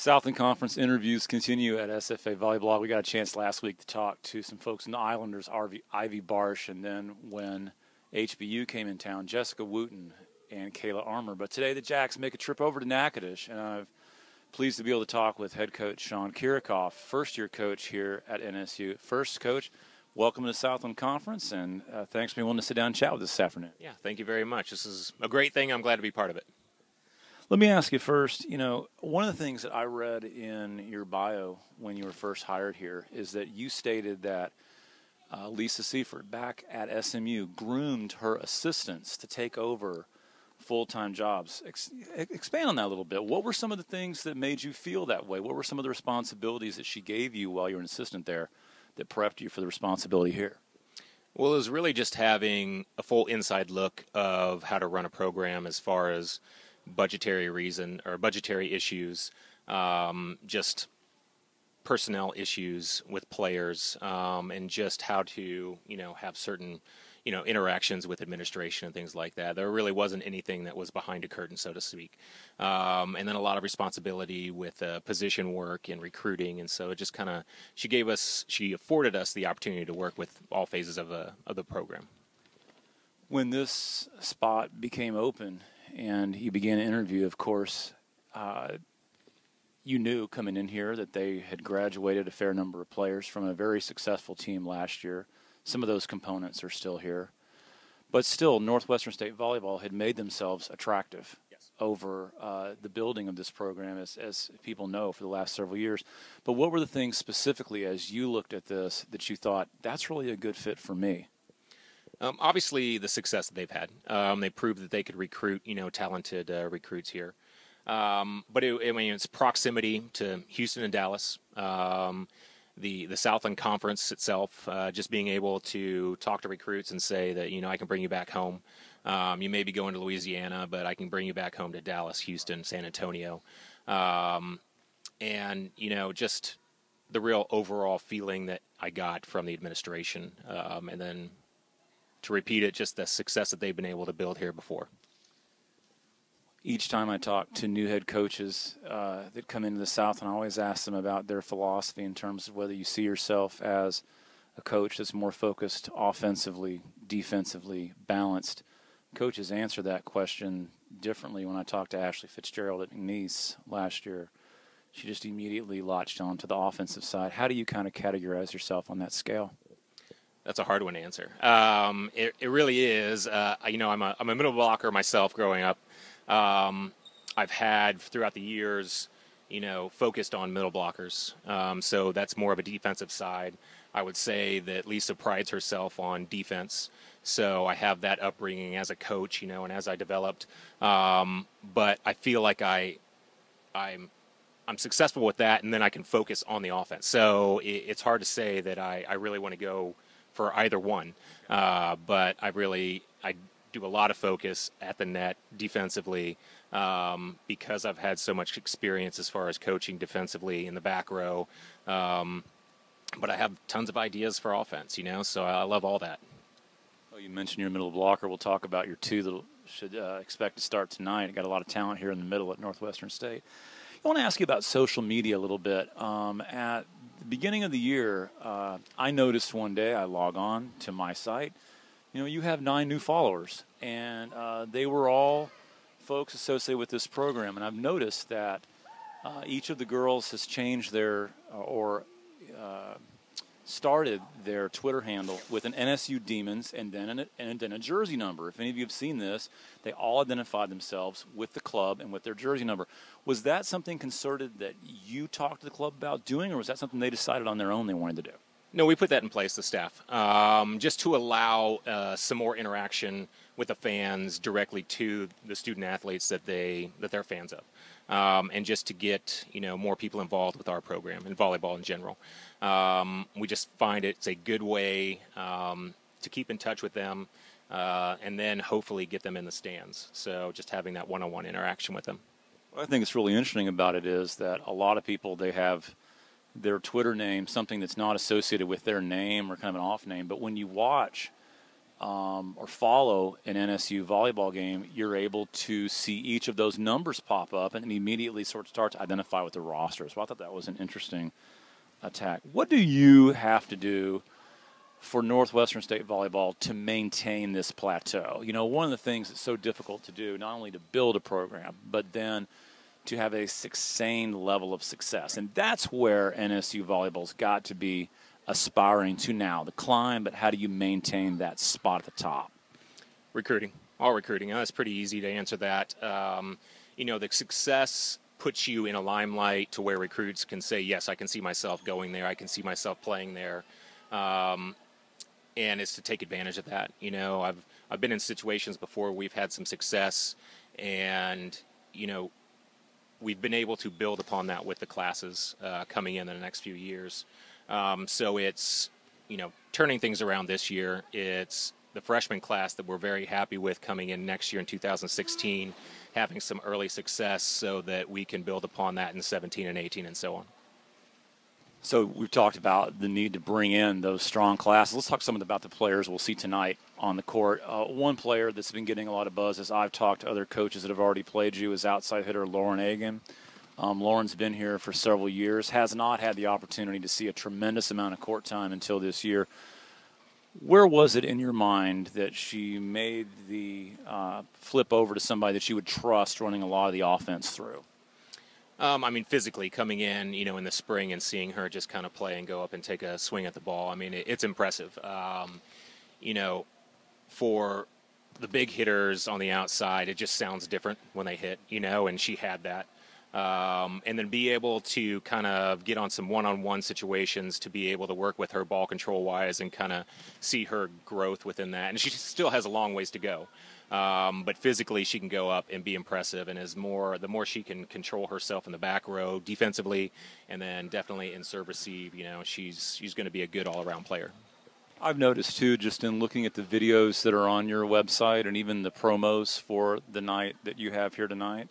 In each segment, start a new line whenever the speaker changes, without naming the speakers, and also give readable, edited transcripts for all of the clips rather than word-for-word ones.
Southland Conference interviews continue at SFA Volleyblog. We got a chance last week to talk to some folks in the Islanders, Ivy Barsh, and then when HBU came in town, Jessica Wooten and Kayla Armour. But today the Jacks make a trip over to Natchitoches, and I'm pleased to be able to talk with head coach Sean Kiracofe, first-year coach here at NSU. First, Coach, welcome to the Southland Conference, and thanks for being willing to sit down and chat with us this afternoon.
Yeah, thank you very much. This is a great thing. I'm glad to be part of it.
Let me ask you first, one of the things that I read in your bio when you were first hired here is that you stated that Lisa Seifert back at SMU groomed her assistants to take over full-time jobs. Expand on that a little bit. What were some of the things that made you feel that way? What were some of the responsibilities that she gave you while you were an assistant there that prepped you for the responsibility here?
Well, it was really just having a full inside look of how to run a program as far as budgetary issues, just personnel issues with players, and just how to, have certain, interactions with administration and things like that. There really wasn't anything that was behind a curtain, so to speak. And then a lot of responsibility with position work and recruiting. And so it just she afforded us the opportunity to work with all phases of the program.
When this spot became open and you began an interview, of course, you knew coming in here that they had graduated a fair number of players from a very successful team last year. Some of those components are still here. But still, Northwestern State Volleyball had made themselves attractive over the building of this program, as people know, for the last several years. But what were the things specifically, as you looked at this, that you thought, that's really a good fit for me?
Obviously, the success that they've had. They proved that they could recruit, talented recruits here. But it's proximity to Houston and Dallas. The Southland Conference itself, just being able to talk to recruits and say that, I can bring you back home. You may be going to Louisiana, but I can bring you back home to Dallas, Houston, San Antonio. And, just the real overall feeling that I got from the administration. And then to repeat it, just the success that they've been able to build here before.
Each time I talk to new head coaches that come into the South, and I always ask them about their philosophy in terms of whether you see yourself as a coach that's more focused offensively, defensively, balanced. Coaches answer that question differently. When I talked to Ashley Fitzgerald at McNeese last year, she just immediately latched on to the offensive side. How do you kind of categorize yourself on that scale?
That's a hard one to answer. It really is. I'm a middle blocker myself growing up. I've had throughout the years, focused on middle blockers. So that's more of a defensive side. I would say that Lisa prides herself on defense. So I have that upbringing as a coach, and as I developed. But I feel like I'm successful with that, and then I can focus on the offense. So it's hard to say that I really want to go for either one. But I do a lot of focus at the net defensively because I've had so much experience as far as coaching defensively in the back row. But I have tons of ideas for offense, so I love all that.
Well, you mentioned your middle blocker. We'll talk about your two that should expect to start tonight. You got a lot of talent here in the middle at Northwestern State. I want to ask you about social media a little bit. At the beginning of the year, I noticed one day I log on to my site. You have 9 new followers, and they were all folks associated with this program. And I've noticed that each of the girls has changed their started their Twitter handle with an NSU Demons and then a jersey number. If any of you have seen this, they all identified themselves with the club and with their jersey number. Was that something concerted that you talked to the club about doing, or was that something they decided on their own they wanted to do?
No, we put that in place, the staff, just to allow some more interaction with the fans directly to the student athletes that they're fans of, and just to get more people involved with our program and volleyball in general. We just find it's a good way to keep in touch with them, and then hopefully get them in the stands. So just having that one-on-one interaction with them.
What I think is really interesting about it is that a lot of people, they have their Twitter name, something that's not associated with their name or kind of an off name. But when you watch or follow an NSU volleyball game, you're able to see each of those numbers pop up and immediately sort of start to identify with the roster. So I thought that was an interesting attack. What do you have to do for Northwestern State volleyball to maintain this plateau? You know, one of the things that's so difficult to do, not only to build a program, but then to have a sustained level of success. And that's where NSU volleyball's got to be aspiring to now, the climb, but how do you maintain that spot at the top?
Recruiting, all recruiting. It's pretty easy to answer that. You know, the success puts you in a limelight to where recruits can say, yes, I can see myself going there, I can see myself playing there, and it's to take advantage of that. You know, I've been in situations before we've had some success, and, you know, we've been able to build upon that with the classes coming in the next few years. So it's, you know, turning things around this year. It's the freshman class that we're very happy with coming in next year in 2016, having some early success so that we can build upon that in 17 and 18 and so on.
So we've talked about the need to bring in those strong classes. Let's talk some about the players we'll see tonight on the court. One player that's been getting a lot of buzz as I've talked to other coaches that have already played you is outside hitter Lauren Agan. Lauren's been here for several years, has not had the opportunity to see a tremendous amount of court time until this year. Where was it in your mind that she made the flip over to somebody that you would trust running a lot of the offense through?
I mean, physically coming in, you know, in the spring and seeing her just kind of play and go up and take a swing at the ball, I mean, it's impressive. You know, for the big hitters on the outside, it just sounds different when they hit, you know, and she had that. And then be able to kind of get on some one-on-one situations to be able to work with her ball control-wise and kind of see her growth within that. And she still has a long ways to go. But physically, she can go up and be impressive, and the more she can control herself in the back row defensively, and then definitely in serve receive, you know, she's going to be a good all-around player.
I've noticed, too, just in looking at the videos that are on your website and even the promos for the night that you have here tonight,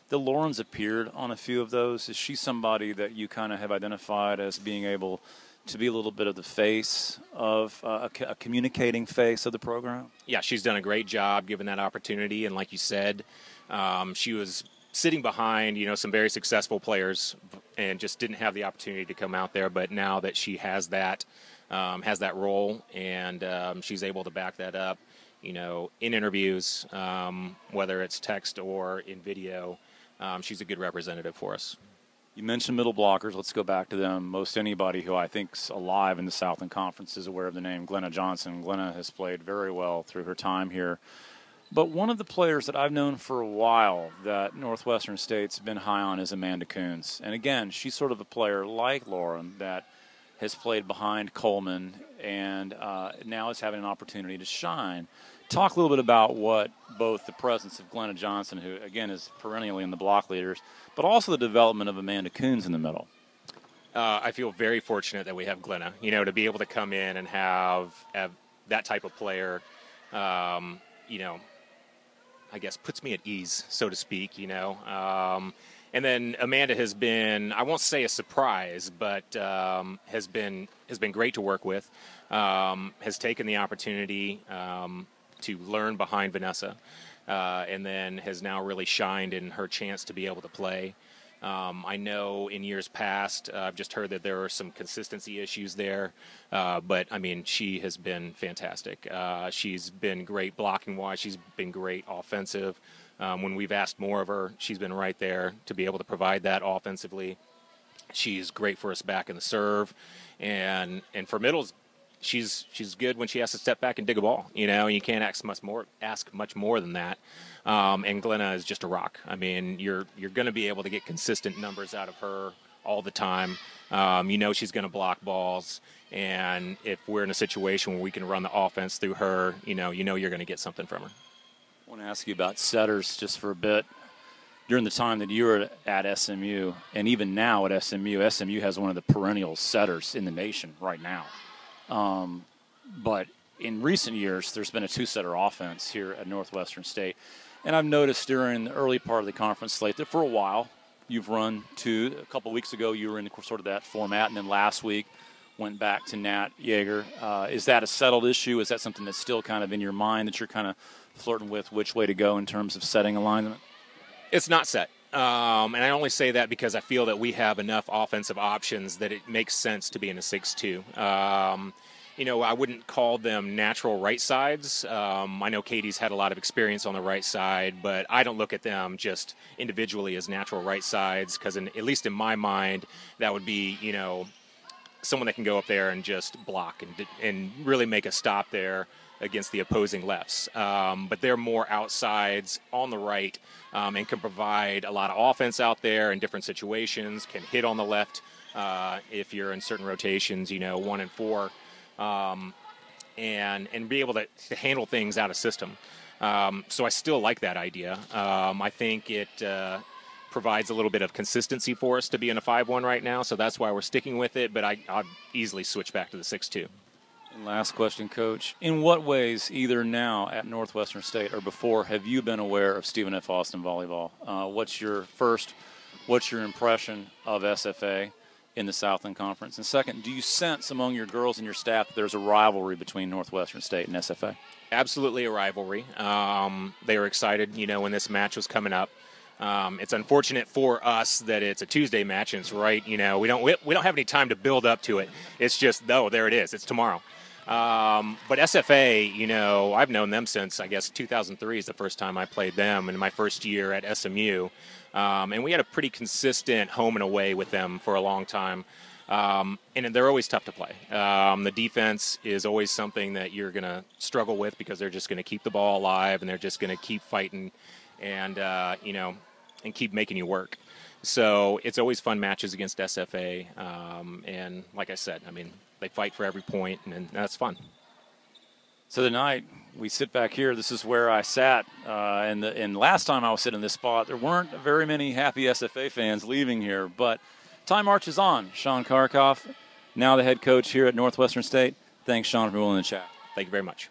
that Lauren's appeared on a few of those. Is she somebody that you kind of have identified as being able to be a little bit of the face of a communicating face of the program?
Yeah, she's done a great job given that opportunity. And like you said, she was sitting behind, you know, some very successful players and just didn't have the opportunity to come out there. But now that she has that role and she's able to back that up, you know, in interviews, whether it's text or in video, she's a good representative for us.
You mentioned middle blockers. Let's go back to them. Most anybody who I think's alive in the Southland Conference is aware of the name Glenna Johnson. Glenna has played very well through her time here. But one of the players that I've known for a while that Northwestern State's been high on is Amanda Coons. And again, she's sort of a player like Lauren that has played behind Coleman and now is having an opportunity to shine. Talk a little bit about what both the presence of Glenna Johnson, who, again, is perennially in the block leaders, but also the development of Amanda Coons in the middle.
I feel very fortunate that we have Glenna, you know, to be able to come in and have that type of player, you know, I guess puts me at ease, so to speak, you know. And then Amanda has been, I won't say a surprise, but has been great to work with, has taken the opportunity to learn behind Vanessa, and then has now really shined in her chance to be able to play. I know in years past, I've just heard that there are some consistency issues there, but I mean, she has been fantastic. She's been great blocking-wise. She's been great offensive. When we've asked more of her, she's been right there to be able to provide that offensively. She's great for us back in the serve, and for middles, she's good when she has to step back and dig a ball. You know, you can't ask much more than that. And Glenna is just a rock. I mean, you're going to be able to get consistent numbers out of her all the time. You know she's going to block balls, and if we're in a situation where we can run the offense through her, you know you're going to get something from her.
I want to ask you about setters just for a bit. During the time that you were at SMU, and even now at SMU has one of the perennial setters in the nation right now. But in recent years, there's been a two-setter offense here at Northwestern State. And I've noticed during the early part of the conference slate that for a while you've run two. A couple weeks ago you were in sort of that format, and then last week went back to Nat Yeager. Is that a settled issue? Is that something that's still kind of in your mind that you're kind of flirting with which way to go in terms of setting alignment?
It's not set. And I only say that because I feel that we have enough offensive options that it makes sense to be in a 6-2. I wouldn't call them natural right sides. I know Katie's had a lot of experience on the right side, but I don't look at them just individually as natural right sides because, at least in my mind, that would be, someone that can go up there and just block and really make a stop there against the opposing lefts. But they're more outsides on the right and can provide a lot of offense out there in different situations, can hit on the left if you're in certain rotations, 1 and 4, and be able to handle things out of system. So I still like that idea. I think it provides a little bit of consistency for us to be in a 5-1 right now, so that's why we're sticking with it, but I'll easily switch back to the 6-2.
And last question, Coach. In what ways, either now at Northwestern State or before, have you been aware of Stephen F. Austin volleyball? What's your impression of SFA in the Southland Conference? And second, do you sense among your girls and your staff that there's a rivalry between Northwestern State and SFA?
Absolutely a rivalry. They were excited, when this match was coming up. It's unfortunate for us that it's a Tuesday match and it's right. We don't have any time to build up to it. It's just, there it is. It's tomorrow. But SFA, I've known them since, I guess, 2003 is the first time I played them in my first year at SMU. And we had a pretty consistent home and away with them for a long time. And they're always tough to play. The defense is always something that you're going to struggle with because they're just going to keep the ball alive and they're just going to keep fighting and, and keep making you work. So it's always fun matches against SFA. And like I said, they fight for every point, and that's fun.
So tonight, we sit back here. This is where I sat. And last time I was sitting in this spot, there weren't very many happy SFA fans leaving here. But time marches on. Sean Kiracofe, now the head coach here at Northwestern State. Thanks, Sean, for being willing to chat.
Thank you very much.